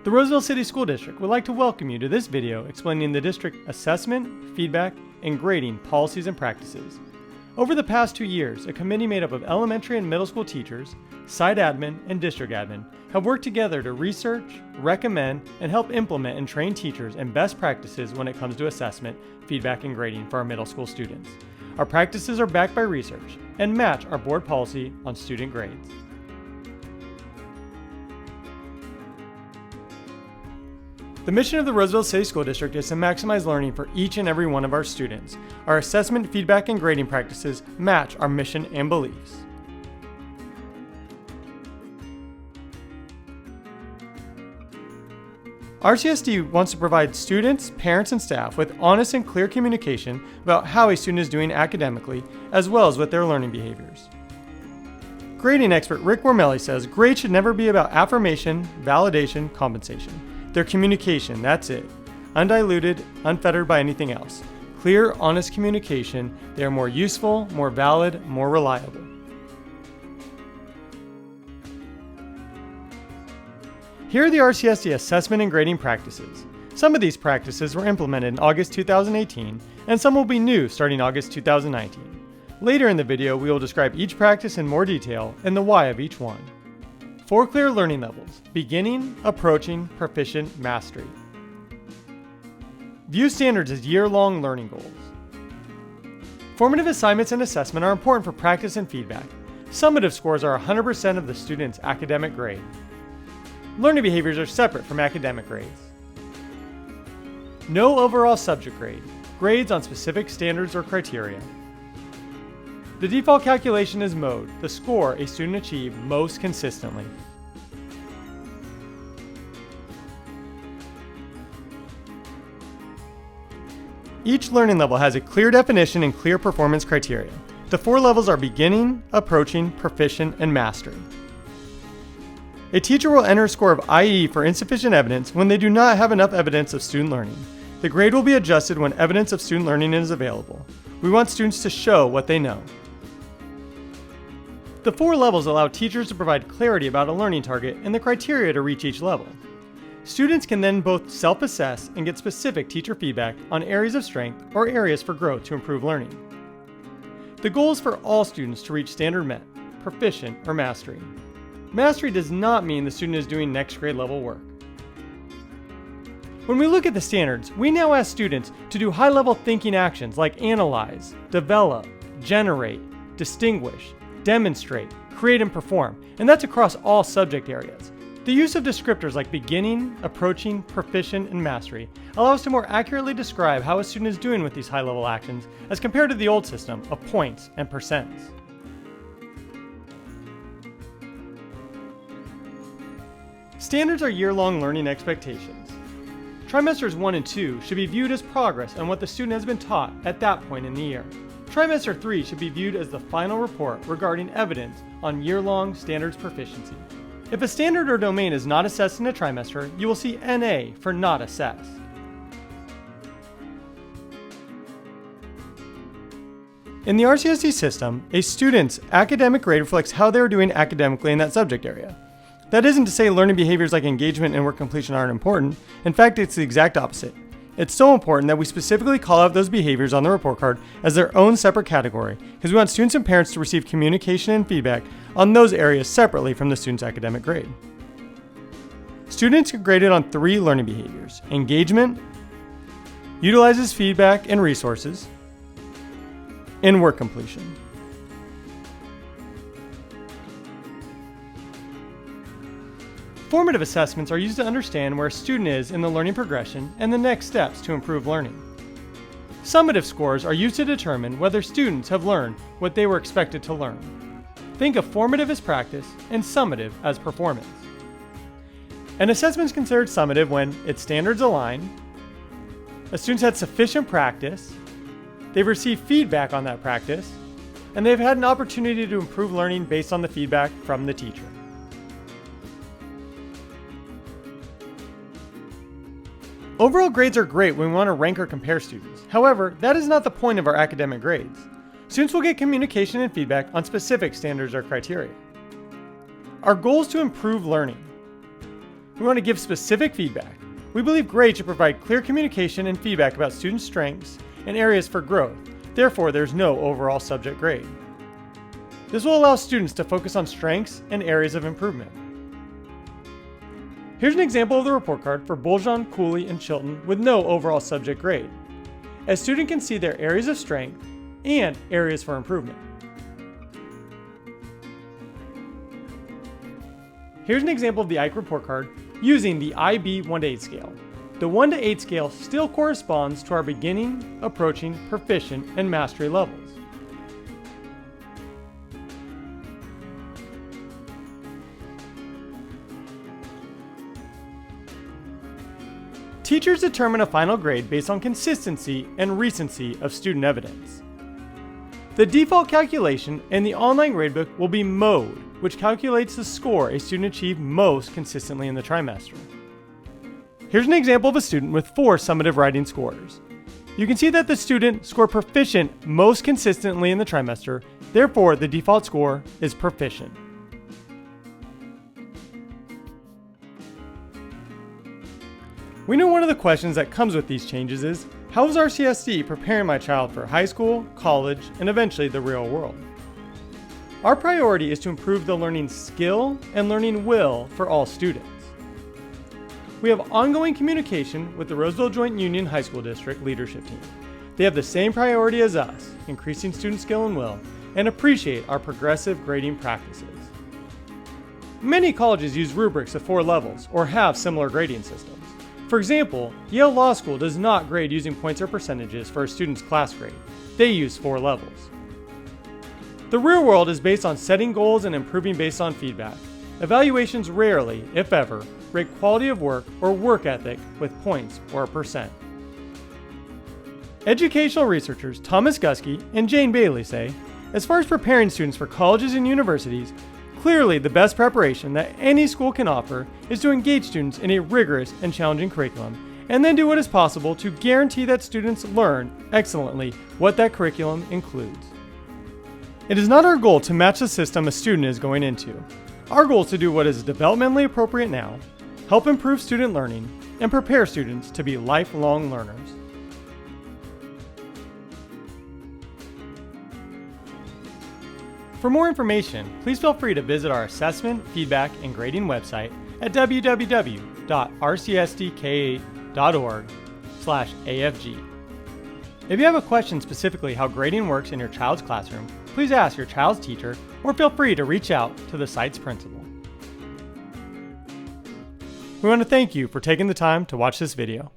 The Roseville City School District would like to welcome you to this video explaining the district assessment, feedback, and grading policies and practices. Over the past 2 years, a committee made up of elementary and middle school teachers, site admin, and district admin have worked together to research, recommend, and help implement and train teachers in best practices when it comes to assessment, feedback, and grading for our middle school students. Our practices are backed by research and match our board policy on student grades. The mission of the Roseville City School District is to maximize learning for each and every one of our students. Our assessment, feedback, and grading practices match our mission and beliefs. RCSD wants to provide students, parents, and staff with honest and clear communication about how a student is doing academically, as well as with their learning behaviors. Grading expert Rick Wormelli says grades should never be about affirmation, validation, compensation. Their communication, that's it. Undiluted, unfettered by anything else. Clear, honest communication. They are more useful, more valid, more reliable. Here are the RCSD assessment and grading practices. Some of these practices were implemented in August 2018, and some will be new starting August 2019. Later in the video, we will describe each practice in more detail and the why of each one. 4 clear learning levels: beginning, approaching, proficient, mastery. View standards as year-long learning goals. Formative assignments and assessment are important for practice and feedback. Summative scores are 100% of the student's academic grade. Learning behaviors are separate from academic grades. No overall subject grade. Grades on specific standards or criteria. The default calculation is mode, the score a student achieved most consistently. Each learning level has a clear definition and clear performance criteria. The 4 levels are beginning, approaching, proficient, and mastery. A teacher will enter a score of IE for insufficient evidence when they do not have enough evidence of student learning. The grade will be adjusted when evidence of student learning is available. We want students to show what they know. The 4 levels allow teachers to provide clarity about a learning target and the criteria to reach each level. Students can then both self-assess and get specific teacher feedback on areas of strength or areas for growth to improve learning. The goal is for all students to reach standard met, proficient, or mastery. Mastery does not mean the student is doing next grade level work. When we look at the standards, we now ask students to do high-level thinking actions like analyze, develop, generate, distinguish, demonstrate, create, and perform, and that's across all subject areas. The use of descriptors like beginning, approaching, proficient, and mastery allow us to more accurately describe how a student is doing with these high-level actions as compared to the old system of points and percents. Standards are year-long learning expectations. Trimesters 1 and 2 should be viewed as progress on what the student has been taught at that point in the year. Trimester 3 should be viewed as the final report regarding evidence on year-long standards proficiency. If a standard or domain is not assessed in a trimester, you will see NA for not assessed. In the RCSD system, a student's academic grade reflects how they are doing academically in that subject area. That isn't to say learning behaviors like engagement and work completion aren't important. In fact, it's the exact opposite. It's so important that we specifically call out those behaviors on the report card as their own separate category, because we want students and parents to receive communication and feedback on those areas separately from the student's academic grade. Students are graded on 3 learning behaviors: engagement, utilizes feedback and resources, and work completion. Formative assessments are used to understand where a student is in the learning progression and the next steps to improve learning. Summative scores are used to determine whether students have learned what they were expected to learn. Think of formative as practice and summative as performance. An assessment is considered summative when its standards align, a student's had sufficient practice, they've received feedback on that practice, and they've had an opportunity to improve learning based on the feedback from the teacher. Overall grades are great when we want to rank or compare students. However, that is not the point of our academic grades. Students will get communication and feedback on specific standards or criteria. Our goal is to improve learning. We want to give specific feedback. We believe grades should provide clear communication and feedback about student strengths and areas for growth. Therefore, there's no overall subject grade. This will allow students to focus on strengths and areas of improvement. Here's an example of the report card for Boljon, Cooley, and Chilton with no overall subject grade. A student can see their areas of strength and areas for improvement. Here's an example of the Ike report card using the IB 1 to 8 scale. The 1 to 8 scale still corresponds to our beginning, approaching, proficient, and mastery levels. Teachers determine a final grade based on consistency and recency of student evidence. The default calculation in the online gradebook will be MODE, which calculates the score a student achieved most consistently in the trimester. Here's an example of a student with 4 summative writing scores. You can see that the student scored proficient most consistently in the trimester, therefore the default score is proficient. We know one of the questions that comes with these changes is, how is RCSD preparing my child for high school, college, and eventually the real world? Our priority is to improve the learning skill and learning will for all students. We have ongoing communication with the Roseville Joint Union High School District leadership team. They have the same priority as us, increasing student skill and will, and appreciate our progressive grading practices. Many colleges use rubrics of 4 levels or have similar grading systems. For example, Yale Law School does not grade using points or percentages for a student's class grade. They use 4 levels. The real world is based on setting goals and improving based on feedback. Evaluations rarely, if ever, rate quality of work or work ethic with points or a percent. Educational researchers Thomas Guskey and Jane Bailey say, as far as preparing students for colleges and universities, clearly the best preparation that any school can offer is to engage students in a rigorous and challenging curriculum, and then do what is possible to guarantee that students learn excellently what that curriculum includes. It is not our goal to match the system a student is going into. Our goal is to do what is developmentally appropriate now, help improve student learning, and prepare students to be lifelong learners. For more information, please feel free to visit our assessment, feedback, and grading website at www.rcsdk8.org/AFG. If you have a question specifically how grading works in your child's classroom, please ask your child's teacher or feel free to reach out to the site's principal. We want to thank you for taking the time to watch this video.